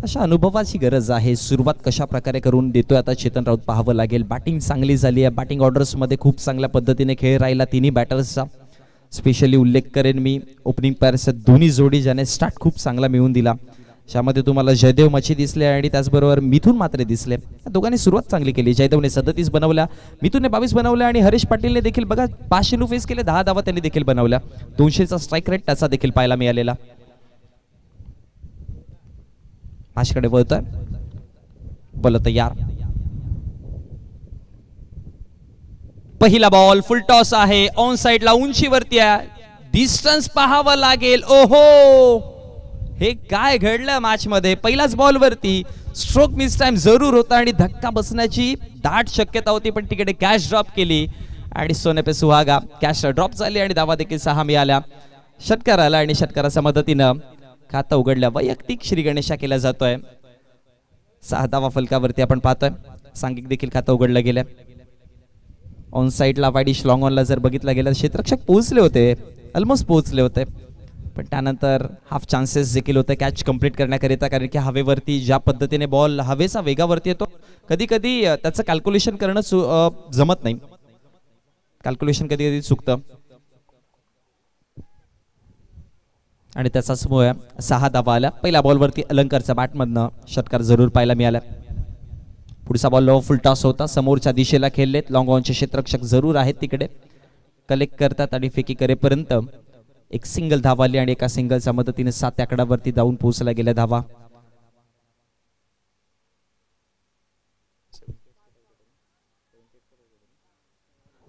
अशा अनुभवाची गरज आहे। सुरुवात कशा प्रकारे करून देतोय आता चेतन राऊत पाहावं लागेल। बॅटिंग चांगली झाली आहे, बॅटिंग ऑर्डर्स मध्ये खूप चांगल्या पद्धतीने खेळ राहिला तिन्ही बॅटर्सचा। स्पेशली उल्लेख करेन मी ओपनिंग पेअर्स दोन्ही जोडी ज्याने स्टार्ट खूप चांगला मिळवून दिला। त्यामध्ये तुम्हाला जयदेव मच्छी दिसले आणि त्याचबरोबर मिथुन मात्रे दिसले। दोघांनी सुरुवात चांगली केली। जयदेवने 37 बनवल्या, मिथुनने 22 बनवल्या आणि हरीश पाटीलने देखील बघा 5 चेंडू फेस केले, 10 धावा त्यांनी देखील बनवल्या। 200चा स्ट्राइक रेट त्याचा देखील पाहायला मिळालेला। आशकडे वळतोय, बॉल तयार। पहिला बॉल फुल टॉस आहे, ऑन साइडला उंचीवरती आहे, डिस्टन्स पाहावं लागेल। ओहो, हे काय घडलं मॅच मध्ये? पहिलाच बॉल वरती स्ट्रोक मिस टाइम जरूर होता आणि धक्का बसण्याची दाट शक्यता होती, पण तिकडे कॅच ड्रॉप केली आणि सोने पे सुहागा कॅच ड्रॉप झाली आणि धावा देखील 6 मिळाल्या। षटकार आला आणि षटकाराच्या मदतीनं खाता उघडल्या। वैयक्तिक श्री गणेशा केला जातोय। 6 धावा फलकावरती आपण पाहतोय। सांघिक देखील खाता उघडलं गेलं। ऑन साइडला वाईडिश लॉंग ऑनला जर बघितलं गेलं क्षेत्ररक्षक पोहोचले होते, ऑलमोस्ट पोहोचले होते, पण त्यानंतर हाफ चान्सेस देखील होते कॅच कंप्लीट करण्याकरिता, कारण की हवेवरती ज्या पद्धतीने बॉल हवेचा वेगावरती येतो कधी कधी त्याचं कॅल्क्युलेशन करणं जमत नाही, कॅल्क्युलेशन कधी कधी चुकतं आणि त्याचाच 6 धावा आल्या। पहिल्या बॉलवरती अलंकारच्या बॅटमधनं षटकार जरूर पाहायला मिळाला। पुढचा बॉल फुल टॉस होता, समोरच्या दिशेला खेळलेत, लॉंग ऑनचे क्षेत्ररक्षक जरूर आहेत तिकडे, कलेक्ट करतात आणि फेकी करेपर्यंत एक सिंगल धावा आली आणि एका सिंगलच्या मदतीने 7 आकड्यावरती जाऊन पोहोचला गेल्या धावा।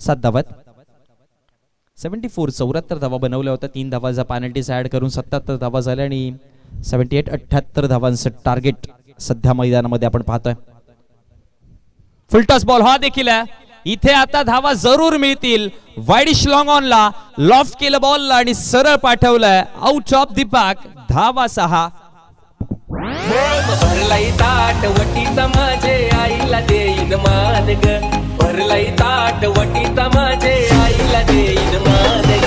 सात धावात 74 धावा बनवल्या होत्या। 3 धावाचा पेनल्टीज ऍड करून 77 धावा झाल्या आणि 78 धावांचं टार्गेट सध्या मैदानामध्ये आपण पाहतोय। फुलटॉस बॉल हा देखील आहे, इथे आता धावा जरूर मिळतील। वाईडिश लॉंग ऑनला लॉफ्ट केलं बॉल आणि सरळ पाठवलंय आउट ऑफ द बॅक, धावा 6। भरलाई ताट वटीचा माझे आईला देईन मान ग, भरलाई ताट वटीचा माझे आईला देईन मान ग।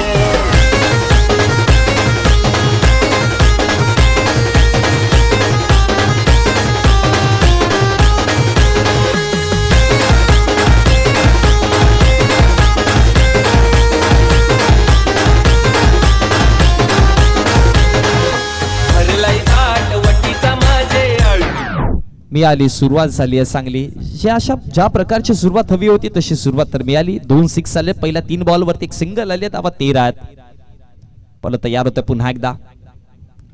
मिळाली, सुरुवात झाली आहे चांगली। ज्या प्रकारची सुरुवात हवी होती तशी सुरुवात तर मिळाली। 2 6 आले, पहिल्या 3 बॉलवरती एक सिंगल आले, धावा 13 आहेत। बॉल तयार होते पुन्हा एकदा।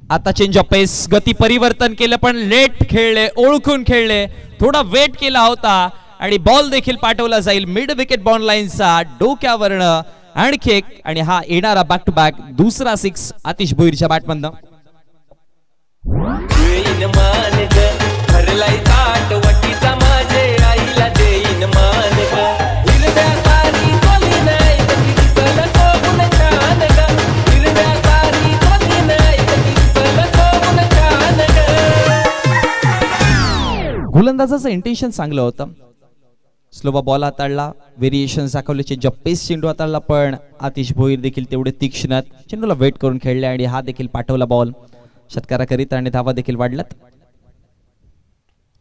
आता चेंज ऑफ पेस, गती परिवर्तन केलं पण लेट खेळले, ओळखून खेळले, थोडा वेट केला होता आणि बॉल देखील पाठवला जाईल मिड विकेट बॉन्ड लाईनचा डोक्यावरनं। आणखी एक आणि हा येणारा बॅक टू बॅक दुसरा 6 आतिश भोईरच्या बॅटमधनं। भरलाई ताट वटीचा माझे आईला देईन मान ग, हिरव्या सारी कोली नाही कधी दिसल सोबून छान ग, हिरव्या सारी कोली नाही कधी दिसल सोबून छान ग। गोलंदाजाचं इंटेन्शन चांगलं होतं, स्लोवा बॉल हाताळला, व्हेरिएशन दाखवले, चेंज ऑफ पेस चेंडू हाताळला, पण आतिश भोईर देखील तेवढे तीक्ष्ण चेंडूला वेट करून खेळले आणि हा देखील पाठवला बॉल षटकाराकरिता आणि धावा देखील वाढल्यात।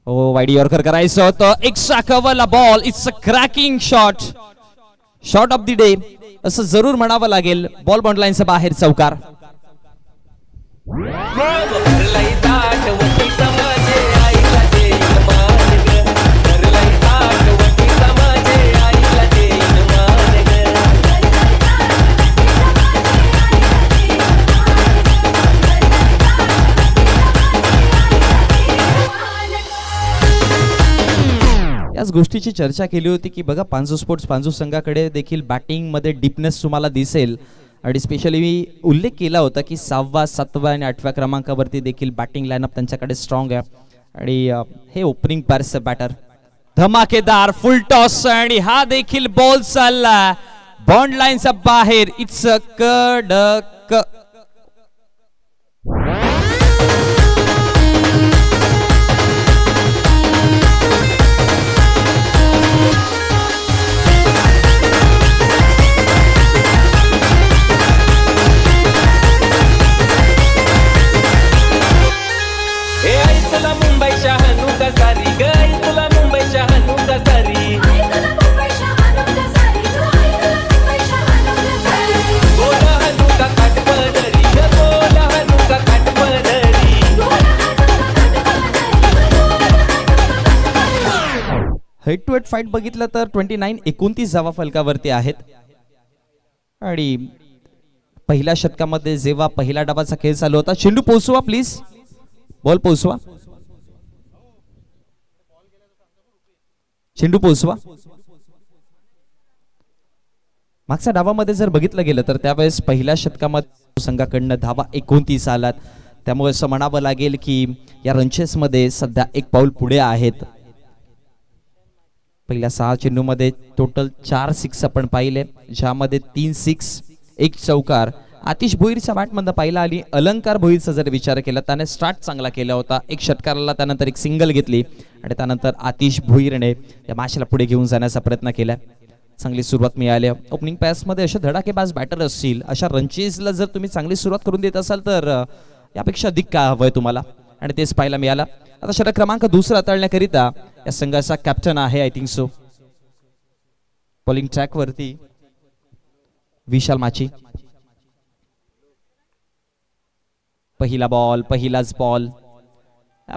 ओ वाईड यॉर्कर करायचं होतं, एक्स्ट्रा कव्हरला ball, it's a cracking shot, shot of the day असं जरूर म्हणावं लागेल। बॉल बॉन्ड लाईनच्या बाहेर चौकार। याच गोष्टीची चर्चा केली होती की बघा पांजू स्पोर्ट्स पांजू संघाकडे देखील बॅटिंग मध्ये डीपनेस तुम्हाला दिसेल आणि स्पेशली मी उल्लेख केला होता की 6व्या 7व्या आणि 8व्या क्रमांकावरती देखील बॅटिंग लाईनअप त्यांच्याकडे स्ट्रॉंग आहे आणि हे ओपनिंग पेअर्स बॅटर धमाकेदार फुल टॉस आणि हा देखील बॉल चालला बॉन्ड लाईनच्या बाहेर। इट्स अ कडक। Hey, तुला मुंबई शहाणू का सारी ग आई तुला मुंबई शहाणू का सारी गोला हाणू का काटपदरी ग गोला हाणू का काटपदरी हेड टू हेड फाईट बघितलं तर 29-29 धावा फलकावरती आहेत आणि पहिल्या षटकामध्ये जेव्हा पहिल्या डावाचा खेळ चालू होता, चेंडू पोहोचवा प्लीज, बॉल पोहोचवा, चेंडू पोहोचवा. मागच्या डावामध्ये जर बघितलं गेलं तर त्यावेळेस पहिल्या षटकामध्ये संघाकडनं धावा 29 आलात. त्यामुळे असं म्हणावं लागेल की या रनचेसमध्ये सध्या एक पाऊल पुढे आहेत. पहिल्या 6 चेंडूमध्ये टोटल 4 सिक्स आपण पाहिले, ज्यामध्ये 3 सिक्स 1 चौकार आतिश भोईरच्या बॅटमधनं पाहिला आली. अलंकार भोईरचा जर विचार केला त्याने स्टार्ट चांगला केला होता, एक षटकाराला त्यानंतर एक सिंगल घेतली आणि त्यानंतर आतिश भोईरने या मॅचला पुढे घेऊन जाण्याचा प्रयत्न केला. चांगली सुरुवात मिळाली. ओपनिंग पॅसमध्ये असे धडाकेबाज बॅटर असतील, अशा रनचेसला जर तुम्ही चांगली सुरुवात करून देत असाल तर यापेक्षा अधिक काय हवंय तुम्हाला, आणि तेच पाहायला मिळालं. आता षटक क्रमांक 2 हाताळण्याकरिता या संघाचा कॅप्टन आहे I think so bowling track वरती विशाल माची. पहिला बॉल, पहिलाच बॉल,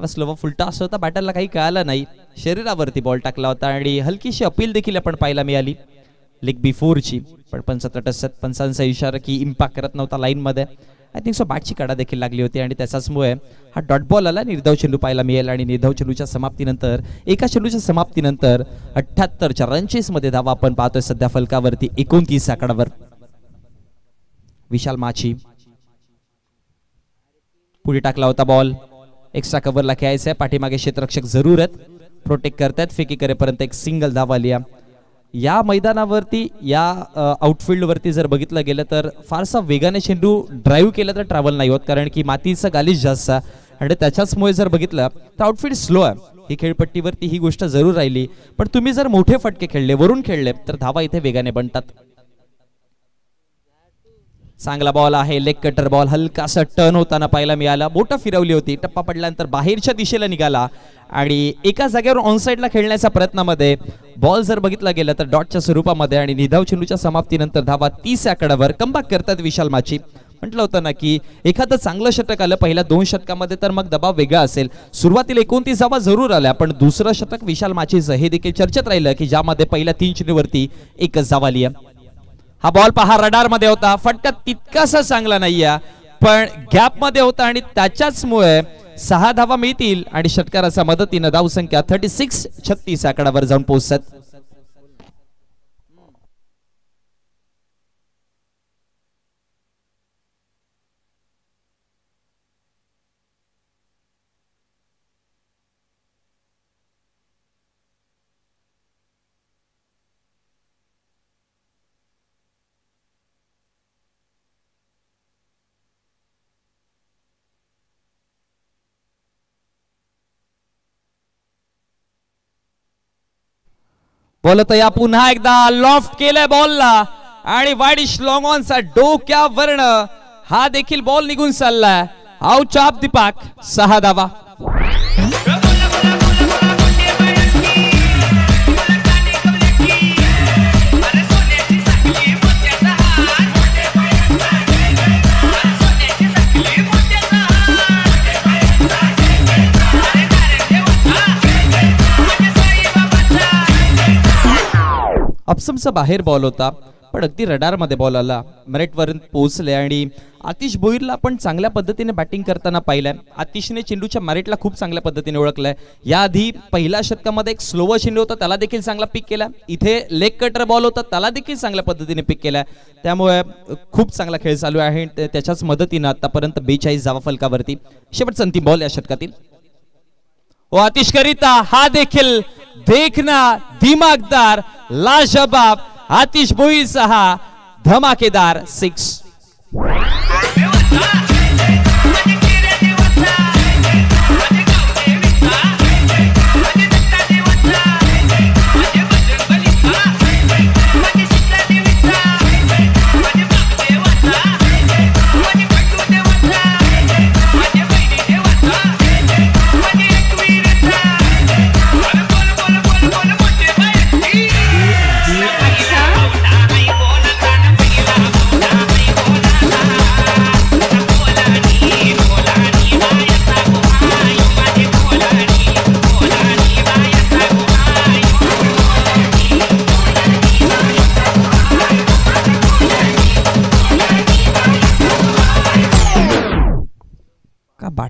स्लो फुलटा असं होता, बॅटरला काही कळालं नाही, शरीरावरती बॉल टाकला होता आणि हलकीशी अपील देखील आपण पाहायला मिळाली लेग बिफोरची. पण पंचांचा इशारा की इम्पॅक्ट करत नव्हता लाईन मध्ये. आय थिंक सो बॅटची कडा देखील लागली होती आणि त्याच्याचमुळे हा डॉट बॉल आला. निर्धाव चेंडू पाहायला मिळेल आणि निर्धाव चेंडूच्या समाप्तीनंतर एका चेंडूच्या समाप्तीनंतर 78च्या रनचेस मध्ये धावा आपण पाहतोय सध्या फलकावरती 29 आकड्यावर. विशाल माची पुढे टाकला होता बॉल, एक्स्ट्रा कव्हरला खेळायचा आहे, पाठीमागे क्षेत्ररक्षक जरूर आहेत, प्रोटेक्ट करतायत. फेकी करेपर्यंत एक सिंगल धाव आली. या मैदानावरती या आउटफील्ड वरती जर बघितलं गेलं तर फारसा वेगाने चेंडू ड्राईव्ह केला तर ट्रॅव्हल नाही होत, कारण की मातीचं गालीच जास्त आणि त्याच्याचमुळे जर बघितलं तर आउटफील्ड स्लो आहे. ही खेळपट्टीवरती ही गोष्ट जरूर राहिली, पण तुम्ही जर मोठे फटके खेळले, वरून खेळले तर धावा इथे वेगाने बनतात. चांगला बॉल आहे, लेग कटर बॉल, हलकासा टर्न होताना पाहायला मिळाला, बोटं फिरवली होती, टप्पा पडल्यानंतर बाहेरच्या दिशेला निघाला आणि एका जागेवर ऑन साइडला खेळण्याच्या प्रयत्नामध्ये बॉल जर बघितला गेला तर डॉटच्या स्वरूपामध्ये आणि निधाव चेंडूच्या समाप्तीनंतर धावा 30 आकड्यावर कमबॅक करतात विशाल माची. म्हटलं होतं ना की एखादं चांगलं षटक आलं पहिल्या 2 षटकामध्ये तर मग दबाव वेगळा असेल. सुरुवातीला 29 धावा जरूर आल्या, पण दुसरं षटक विशाल माचीचं हे देखील चर्चेत राहिलं की ज्यामध्ये पहिल्या 3 चेंडूवरती एकच धाव आली. हा बॉल पहा रडार मध्ये होता, फटका तितकासा चांगला नाहीये, पण गॅप मध्ये होता आणि त्याच्याचमुळे 6 धावा मिळतील आणि षटकाराच्या मदतीने धावसंख्या 36 आकड्यावर जाऊन पोहोचतात. बोलत या पुन्हा एकदा लॉफ्ट केलंय बॉलला आणि वाईडिश लॉंग ऑनचा डोक्यावरन हा देखील बॉल निघून चाललाय. आउट ऑफ द पार्क, 6 धावा. अपसमचा बाहेर बॉल होता, पण अगदी रडार मध्ये बॉल आला, मेरिटवरून पोहोचले आणि आतिश भोईरला आपण चांगल्या पद्धतीने बॅटिंग करताना पाहिलंय. आतिशने चेंडूच्या मेरिटला खूप चांगल्या पद्धतीने ओळखलंय. याआधी पहिल्या षटकामध्ये एक स्लोवर चेंडू होता, त्याला देखील चांगला पिक केला. इथे लेग कटर बॉल होता, त्याला देखील चांगल्या पद्धतीने पिक केलाय. त्यामुळे खूप चांगला खेळ चालू आहे. त्याच्याच मदतीने आतापर्यंत 42 धावा फलकावरती. शेवटचा अंतिम बॉल या षटकातील ओ आतिश करिता हा देखील देखना दिमागदार लाजवाब आतिश भोईरचा हा धमाकेदार 6.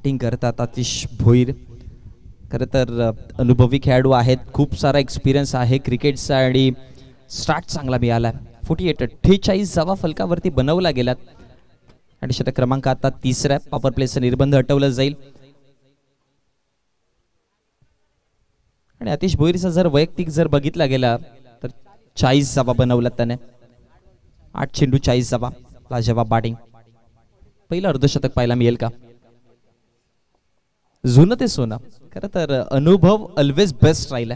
बॅटिंग करतात आतिश भोईर. खरं तर अनुभवी खेळाडू आहेत, खूप सारा एक्सपिरियन्स आहे क्रिकेटचा आणि स्टार्ट चांगला मिळाला. 48 जावा फलकावरती बनवला गेलात आणि षटक क्रमांक आता 3रा. पॉवर प्लेचं निर्बंध हटवलं जाईल आणि आतिश भोईरचा जर वैयक्तिक जर बघितला गेला तर 40 जावा बनवला त्याने. 8 चेंडू 40 जावा. लाजवाब बॅटिंग. पहिलं अर्धशतक पाहायला मिळेल का? जुनं ते सोनं. खरं तर अनुभव ऑलवेज बेस्ट राहिला.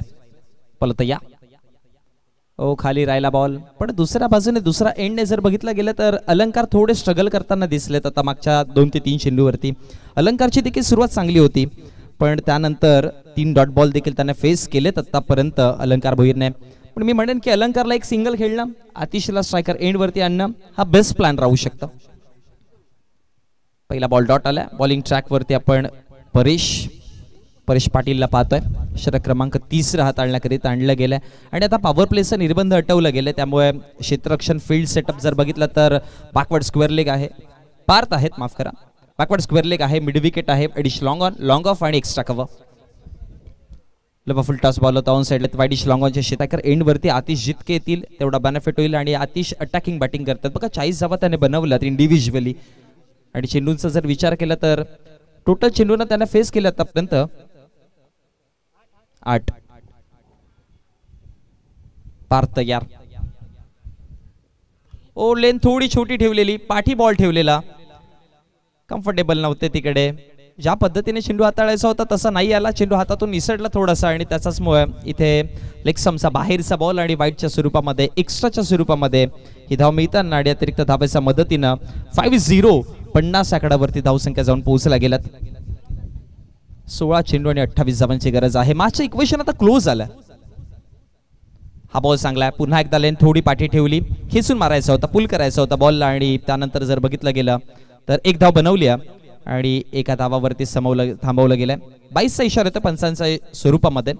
पलत या ओ खाली राहिला बॉल, पण दुसऱ्या बाजूने दुसरा एंडने जर बघितलं गेलं तर अलंकार थोडे स्ट्रगल करताना दिसलेत आता मागच्या 2 ते 3 चेंडूवरती. अलंकारची देखील सुरुवात चांगली होती, पण त्यानंतर 3 डॉट बॉल देखील त्याने फेस केलेत आतापर्यंत अलंकार भोईरने. पण मी म्हणेन की अलंकारला एक सिंगल खेळणं, आतिशला स्ट्रायकर एंडवरती आणणं हा बेस्ट प्लॅन राहू शकतं. पहिला बॉल डॉट आला. बॉलिंग ट्रॅकवरती आपण परेश पाटीलला पाहतोय. षटक क्रमांक 3 हाताळण्याकरिता आणलं गेलंय आणि आता पॉवर प्लेचं निर्बंध हटवलं गेलं, त्यामुळे क्षेत्ररक्षण फील्ड सेटअप जर बघितलं तर बॅकवर्ड स्क्वेअर लेग आहे, पार्थ आहेत माफ करा, बॅकवर्ड स्क्वेअर लेग आहे, मिड विकेट आहे, एडिश लॉंग ऑन, लॉंग ऑफ आणि एक्स्ट्रा कव्हर. फुल टॉस बॉल होता ऑन साइडला. वाईडिश लॉंग ऑनच्या क्षेत्राकर एंडवरती आतिश जितके येतील तेवढा बेनिफिट होईल आणि आतिश अटॅकिंग बॅटिंग करतात. बघा 40 जावा त्याने बनवल्यात इंडिव्हिज्युअली आणि चेंडूंचा जर विचार केला तर टोटल चेंडूंना त्याने फेस केलं आतापर्यंत 8. पार्थ तयार. ओ लेन थोडी छोटी ठेवलेली, पाठी बॉल ठेवलेला, कम्फर्टेबल नव्हते तिकडे. ज्या पद्धतीने चेंडू हाताळायचा होता तसा नाही आला. चेंडू हातातून निसटला थोडासा आणि त्याचाच मुळे इथे लेगसमचा बाहेरचा बॉल आणि वाईटच्या स्वरूपामध्ये एक्स्ट्राच्या स्वरूपामध्ये ही धाव मिळताना आणि अतिरिक्त धावेच्या मदतीनं 5-0 50 आकड्यावरती धावसंख्या जाऊन पोहोचला गेलात. 16 चेंडू आणि 28 धावांची गरज आहे. मॅचचं इक्वेशन आता क्लोज झालं. हा बॉल चांगला आहे. पुन्हा एकदा लेन थोडी पाठी ठेवली, खेचून मारायचा होता, पुल करायचा होता बॉलला आणि त्यानंतर जर बघितलं गेलं तर एक धाव बनवली आणि एका धावावरती थांबवलं गेलंय. 22चा इशारा होता पंचांच्या स्वरूपामध्ये,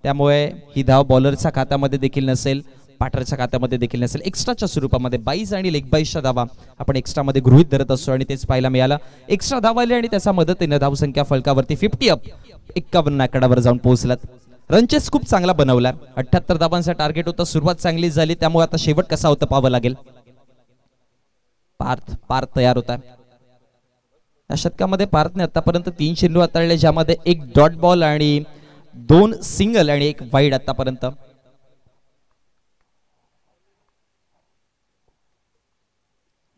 त्यामुळे ही धाव बॉलरच्या खात्यामध्ये देखील नसेल, पाटरच्या खात्यामध्ये देखील नसेल. एक्स्ट्राच्या स्वरूपामध्ये 22 आणि लेग 22च्या धावा आपण एक्स्ट्रामध्ये गृहीत धरत असतो आणि तेच पाहायला मिळालं. एक्स्ट्रा धावा आली आणि त्याच्या मदतीने धावसंख्या फलकावरती 50 अप 51 आकड्यावर जाऊन पोहोचलात. रनचेस खूप चांगला बनवला. 78 धावांचा टार्गेट होता. सुरुवात चांगली झाली, त्यामुळे आता शेवट कसा होता पाहावं लागेल. पार्थ तयार होता. या षटकामध्ये पार्थने आतापर्यंत 3 चेंडू हाताळले, ज्यामध्ये 1 डॉट बॉल आणि 2 सिंगल आणि 1 वाईड आतापर्यंत.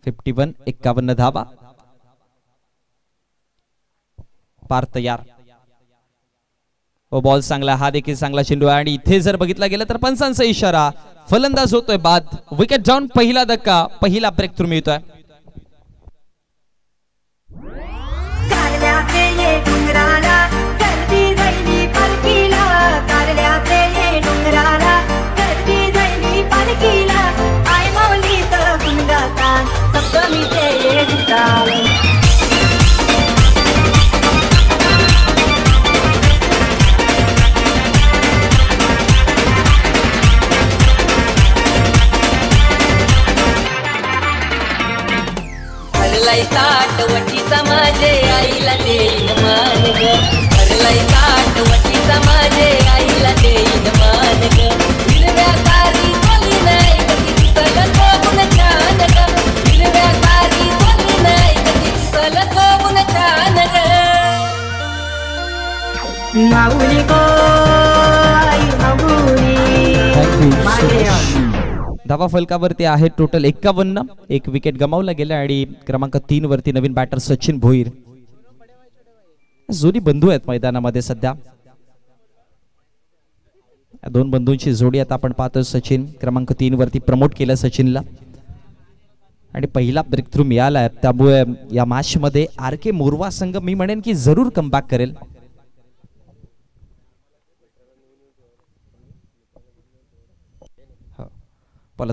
$51 51 धावा. पार्थ तयार. बॉल चांगला, हा देखील चांगला चेंडू आहे आणि इथे जर बघितला गेला तर पंचांचा इशारा, फलंदाज होतोय बाद. विकेट जाऊन पहिला धक्का, पहिला ब्रेक थ्रू मिळतोय. ताट वटीचा माझे आईला देईन मान ग. भरलाय ताट वटीचा माझे आईला देईन मान ग. हिरव्या सारी कोली नाही कधी दिसल सोबून छान ग. हिरव्या सारी कोली नाही कधी दिसल सोबून छान ग. माऊली गो आई माऊली. धावा फलकावरती आहे टोटल 51. 1 विकेट गमावला गेला आणि क्रमांक 3 वरती नवीन बॅटर सचिन भोईर. जुनी बंधू आहेत मैदानामध्ये सध्या. 2 बंधूंची जोडी आता आपण पाहतो. सचिन क्रमांक 3 वरती प्रमोट केलं सचिनला आणि पहिला ब्रेक थ्रू मिळाला, त्यामुळे या मॅच मध्ये RK मोरवा संघ मी म्हणेन की जरूर कमबॅक करेल.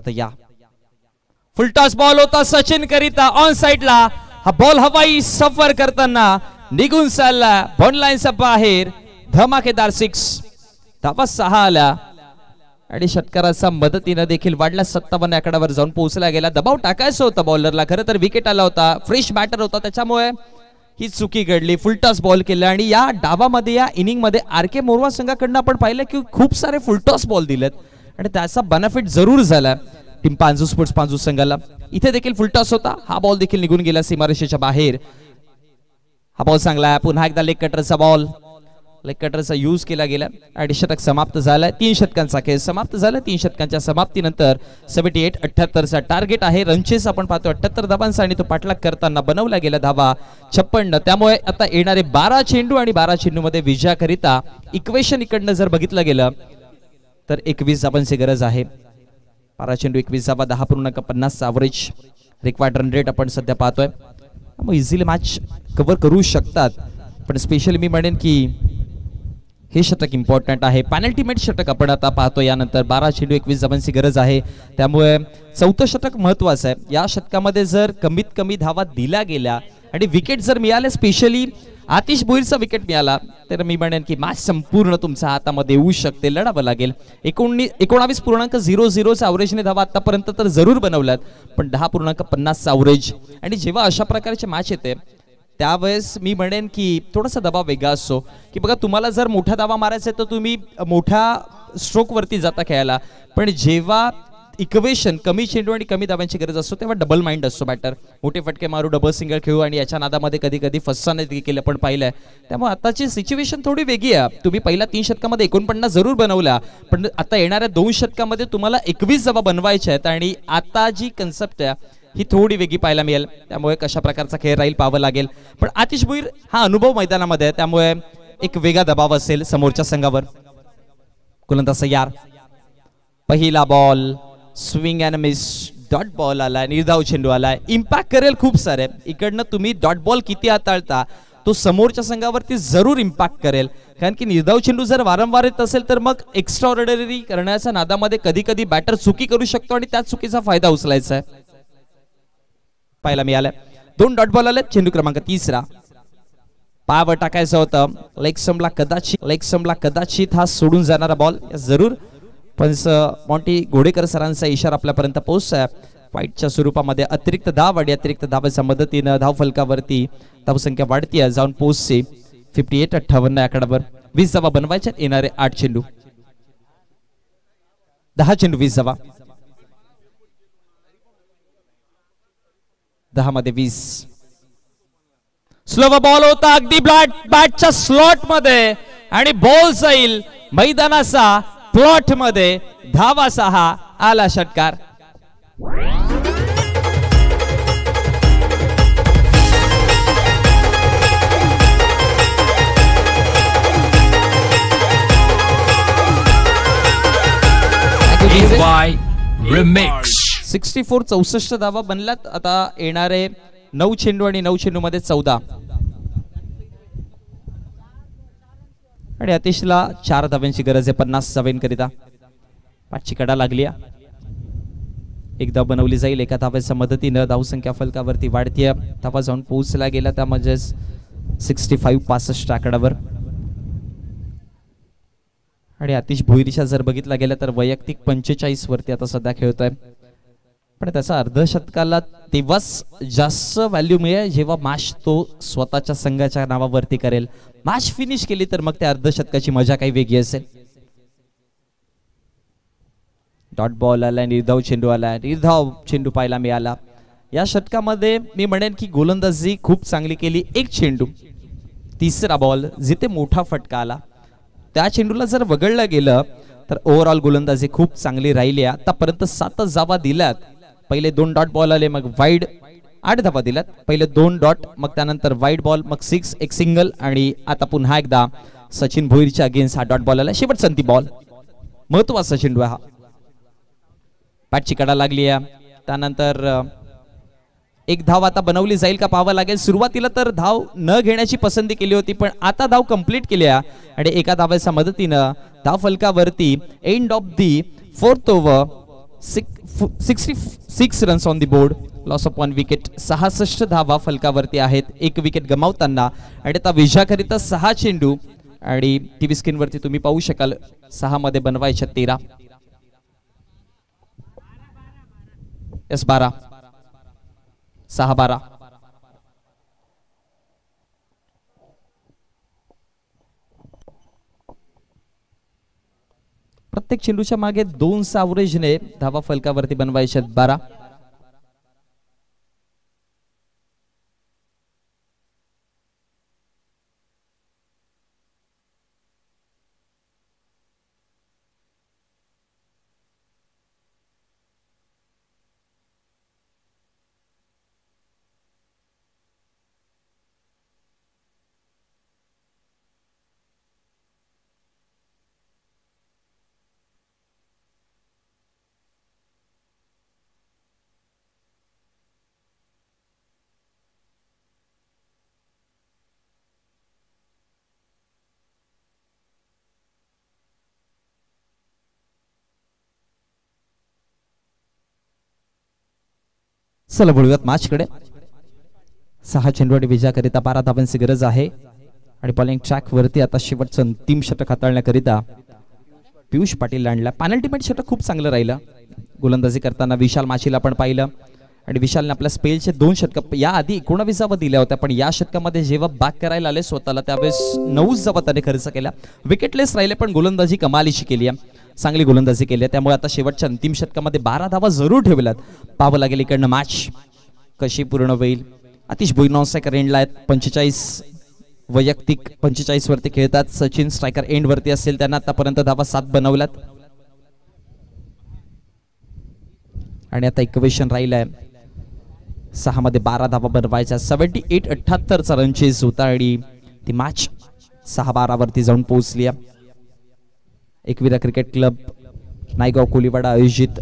या फुल टॉस बॉल होता सचिन करिता ऑन साइडला. हा बॉल हवाई सफर करताना निघून चालला बॉन्ड लाईनच्या बाहेर. धमाकेदार 6 धावा 6 आल्या आणि षटकाराच्या मदतीने देखील वाढला. 57 आकड्यावर जाऊन पोहोचला गेला. दबाव टाकायचा होता बॉलरला. खरं तर विकेट आला होता, फ्रेश बॅटर होता, त्याच्यामुळे ही चुकी घडली, फुलटॉस बॉल केला आणि या डावामध्ये या इनिंग मध्ये आर.के. मोरवा संघाकडनं आपण पाहिलं की खूप सारे फुलटॉस बॉल दिलेत आणि त्याचा बेनिफिट जरूर झाला टीम पांजू स्पोर्ट्स पांजू संघाला. इथे देखील फुलटॉस होता, हा बॉल देखील निघून गेला सीमारेषेच्या बाहेर. हा बॉल चांगला आहे, पुन्हा एकदा लेग कटरचा बॉल, लेग कटरचा यूज केला गेला आणि षटक समाप्त झालाय. 3 षटकांचा खेळ समाप्त झाला. 3 षटकांच्या समाप्तीनंतर 78 टार्गेट आहे. रनचेस आपण पाहतो 78 धावांचा आणि तो पाठलाग करताना बनवला गेला धावा 56. त्यामुळे आता येणारे 12 चेंडू आणि 12 चेंडू मध्ये विजयाकरिता इक्वेशन इकडनं जर बघितलं गेलं तर 21 धावांची गरज आहे. 12 चेंडू 21 धावा, 10.50 ॲव्हरेज रिक्वायर्ड रन रेट आपण सध्या पाहतोय. मग इझिली मॅच कव्हर करू शकतात, पण स्पेशली मी म्हणेन की हे षटक इम्पॉर्टंट आहे. पॅनल्टी मेट षटक आपण आता पाहतो. यानंतर 12 चेंडू 21 धावांची गरज आहे, त्यामुळे 4थं षटक महत्वाचं आहे. या षटकामध्ये जर कमीत कमी धावा दिल्या गेल्या आणि विकेट जर मिळाले, स्पेशली आतिश भोईरचा विकेट मिळाला, तर मी म्हणेन की मॅच संपूर्ण तुमच्या हातामध्ये येऊ शकते. लढावं लागेल. 19.00 ॲव्हरेजने धावा आतापर्यंत तर जरूर बनवल्यात, पण 10.50 ॲव्हरेज आणि जेव्हा अशा प्रकारचे मॅच येते त्यावेळेस मी म्हणेन की थोडासा दबाव वेगळा असतो की बघा, तुम्हाला जर मोठा धावा मारायचा आहे तर तुम्ही मोठ्या स्ट्रोक वरती जाता खेळायला, पण जेव्हा इक्वेशन कमी चेंडू आणि कमी धावांची गरज असतो तेव्हा डबल माइंड असतो बॅटर. मोठे फटके मारू, डबल सिंगल खेळू आणि याच्या नादामध्ये कधी कधी फससाने केलं पण पाहिलंय. त्यामुळे आताची सिच्युएशन थोडी वेगळी आहे. तुम्ही पहिल्या 3 षटकामध्ये 49 जरूर बनवल्या, पण आता येणाऱ्या 2 षटकामध्ये तुम्हाला 21 धावा बनवायच्या आहेत आणि आता जी कन्सेप्ट आहे ही थोडी वेगळी पाहायला मिळेल. त्यामुळे कशा प्रकारचा खेळ राहील पाहावं लागेल. पण आतिश भोईर हा अनुभव मैदानामध्ये आहे, त्यामुळे एक वेगळा दबाव असेल समोरच्या संघावर. गोलंदाज तयार. पहिला ball swing and miss, dot ball आलाय, निर्धाव चेंडू आलाय. इम्पॅक्ट करेल खूप सारे. इकडनं तुम्ही डॉट बॉल किती हाताळता तो समोरच्या संघावरती जरूर इम्पॅक्ट करेल, कारण की निर्धाव चेंडू जर वारंवार येत असेल तर मग एक्स्ट्रा ऑर्डिनरी करण्याच्या नादामध्ये कधी कधी बॅटर चुकी करू शकतो आणि त्याच चुकीचा फायदा उचलायचा आहे. पाहायला मिळालं 2 डॉट बॉल आले. चेंडू क्रमांक 3 पायावर टाकायचं होतं. लेग स्टंपला कदाचित हा सोडून जाणारा बॉल जरूर, पण मॉन्टी घोडेकर सरांचा इशारा आपल्यापर्यंत पोहोचलाय. फाईटच्या स्वरूपामध्ये अतिरिक्त धाव आणि अतिरिक्त धावाच्या मदतीनं धाव फलकावरती धावसंख्या वाढतीये, जाऊन पोहोचते 58-58 आकड्यावर. 20 धावा बनवायच्या. येणारे 8 चेंडू, 10 चेंडू 20 धावा, 10 मध्ये 20. स्लो बॉल होता अगदी बॅटच्या स्लॉट मध्ये आणि बॉल जाईल मैदानाचा प्लॉट मध्ये. धावा 6 आला षटकार. Remix 64 धावा बनल्यात. आता येणारे 9 चेंडू आणि 9 चेंडू मध्ये 14 आणि आतिशला 4 धाव्यांची गरज आहे 50 धावांकरिता. पाचची कडा लागली. एक धाव बनवली जाईल. एका धाव्याच्या मदतीनं धावसंख्या फलकावरती वाढतीये. धावा जाऊन पोहोचला गेला त्यामध्ये 65 आकड्यावर. आणि आतिश भोईरच्या जर बघितला गेला तर वैयक्तिक 45 वरती आता सध्या खेळतोय, पण त्याचा अर्धशतकाला तेव्हाच जास्त व्हॅल्यू मिळेल जेव्हा मॅच तो स्वतःच्या संघाच्या नावावरती करेल. मॅच फिनिश केली तर मग त्या अर्धशतकाची मजा काही वेगळी असेल. डॉट बॉल आला, निर्धाव चेंडू आला. निर्धाव चेंडू पाहायला मिळाला. या षटकामध्ये मी म्हणेन की गोलंदाजी खूप चांगली केली. 1 चेंडू 3रा बॉल जिथे मोठा फटका आला त्या चेंडूला जर वगळलं गेलं तर ओव्हरऑल गोलंदाजी खूप चांगली राहिली. आतापर्यंत 7 धावा दिल्यात. पहिले 2 डॉट बॉल आले, मग वाईड 8 धावा दिल्यात. पहिले 2 डॉट, मग त्यानंतर वाईड बॉल, मग 6, एक सिंगल आणि आता पुन्हा एकदा सचिन भोईरच्या अगेन्स्ट हा डॉट बॉल आला. शेवट संधी बॉल, महत्वाचा चेंडू हा. बॅटची कडा लागली आहे. त्यानंतर एक धाव आता बनवली जाईल का पाहावं लागेल. सुरुवातीला तर धाव न घेण्याची पसंती केली होती, पण आता धाव कंप्लीट केली आहे आणि एका धाव्याच्या मदतीनं धाव फलकावरती end of the 4th over 66 runs on the board, loss of 1 wicket. 66 धावा फलकावरती आहेत 1 विकेट गमावताना. आणि आता विजयाकरिता 6 चेंडू आणि टीव्ही स्क्रीनवरती तुम्ही पाहू शकाल 6 मध्ये बनवायच्या 13. 12 6-12. प्रत्येक चेंडूच्या मागे 2 अवरेजने धावा फलकावरती बनवायच्या 12. चला बोलूयात मॅचकडे. 6 चेंडू विजयाकरिता 12 धावांची गरज आहे आणि बॉलिंग ट्रॅक वरती आता शेवटचं अंतिम षटक हाताळण्याकरिता पियुष पाटील आणला. पेनल्टीमेट षटक खूप चांगलं राहिलं. गोलंदाजी करताना विशाल माशीला आपण पाहिलं आणि विशालने आपल्या स्पेलचे 2 षटक या आधी 19 दिल्या होत्या, पण या षटकामध्ये जेव्हा बॅक करायला आले स्वतःला त्यावेळेस 9 धावा त्याने खर्च केला. विकेटलेस राहिले पण गोलंदाजी कमालीची केली आहे, चांगली गोलंदाजी केली आहे. त्यामुळे आता शेवटच्या अंतिम षटकामध्ये 12 धावा जरूर ठेवल्यात. पाहावं लागेल इकडनं मॅच कशी पूर्ण होईल. आतिश भोईर नॉन स्ट्रायकर एंडला आहेत. 45 वैयक्तिक 45 वरती खेळतात. सचिन स्ट्रायकर एंड वरती असेल, त्यांना आतापर्यंत धावा 7 बनवल्यात आणि आता इक्वेशन राहिलंय 6 मध्ये 12 धावा बनवायच्या. 78-78 रन चेस होता आणि ती मॅच 6-12 वरती जाऊन पोहोचली. एकविरा क्रिकेट क्लब नायगाव कोलीवाडा आयोजित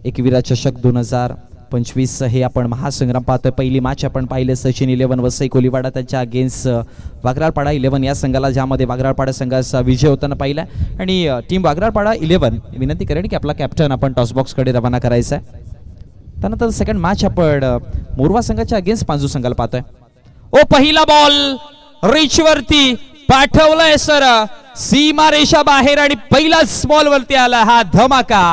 एकविरा चषक 2025 हे आपण महासंग्राम पाहतोय. पहिली मॅच आपण पाहिले सचिन 11 वसई कोलीवाडा त्यांच्या अगेन्स्ट वागराळपाडा 11 या संघाला, ज्यामध्ये वागराळपाडा संघाचा विजय होताना पाहिला आणि टीम वागराळपाडा 11 विनंती करेन की आपला कॅप्टन आपण टॉस बॉक्स कडे रवाना करायचा आहे. त्यानंतर सेकंड मॅच आपण मोरवा संघाच्या अगेन्स्ट पांजू संघाला पाहतोय. ओ पहिला बॉल रिच वरती पाठवलाय सर, सीमा रेषा बाहेर आणि पहिलाच बॉल वरती आला हा धमाका.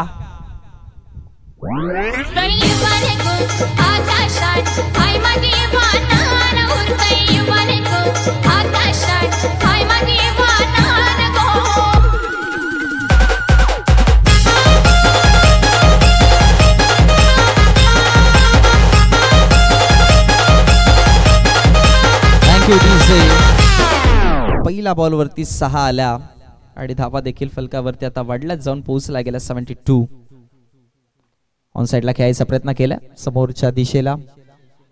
पहिला बॉल वरती 6 आल्या आणि धावा देखील फलकावरती आता वाढल्यात जाऊन पोहोचला गेला 72. ऑन साइडला खेळायचा प्रयत्न केला समोरच्या दिशेला,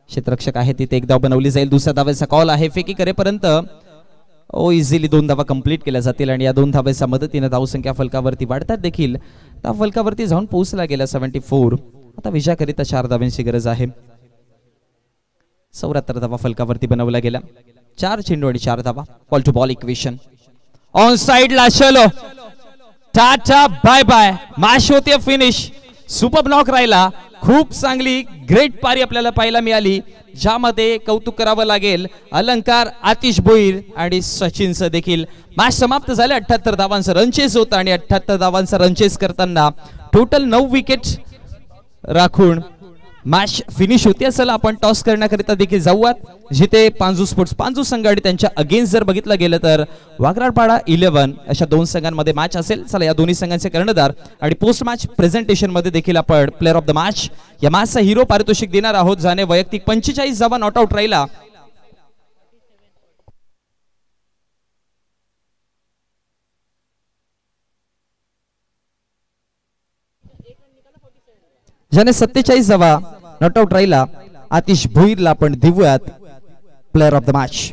क्षेत्ररक्षक आहे तिथे एक धाव बनवली जाईल. दुसऱ्या धावेचा कॉल आहे. फेकी करेपर्यंत इझिली 2 धावा कंप्लीट केल्या जातील आणि या 2 धावेच्या मदतीने धावसंख्या फलकावरती वाढतात देखील. त्या फलकावरती जाऊन पोहोचला गेला 74. आता विजयाकरिता 4 धावांची गरज आहे. 74 धावा फलकावरती बनवला गेला. 4 चेंडू आणि 4 धावा. Ball to ball equation. On side ला चलो टाटा बाय बाय. मॅच होते फिनिश. सुपर ब्लॉक राहिला. खूप चांगली ग्रेट पारी आपल्याला पाहायला मिळाली, ज्यामध्ये कौतुक करावं लागेल अलंकार, आतिश भोईर आणि सचिनचं देखील. मॅच समाप्त झाले. 78 धावांचा रनचेस होता आणि 78 धावांचा रनचेस करताना टोटल 9 विकेट राखून मॅच फिनिश होती. असं आपण टॉस करण्याकरिता देखील जाऊयात, जिथे पांजू स्पोर्ट्स पांजू संघ आणि त्यांच्या अगेन्स्ट जर बघितलं गेलं तर वागराळपाडा 11 अशा 2 संघांमध्ये मॅच असेल. चला या दोन्ही संघांचे कर्णधार आणि पोस्ट मॅच प्रेझेंटेशन मध्ये देखील आपण प्लेअर ऑफ द मॅच या मॅचचा हिरो पारितोषिक देणार आहोत, ज्याने वैयक्तिक 45 धावा नॉट आउट राहिला. ज्याने 47 धावा नॉट आउट राहिला आतिश भोईरला आपण देऊयात प्लेअर ऑफ द मॅच.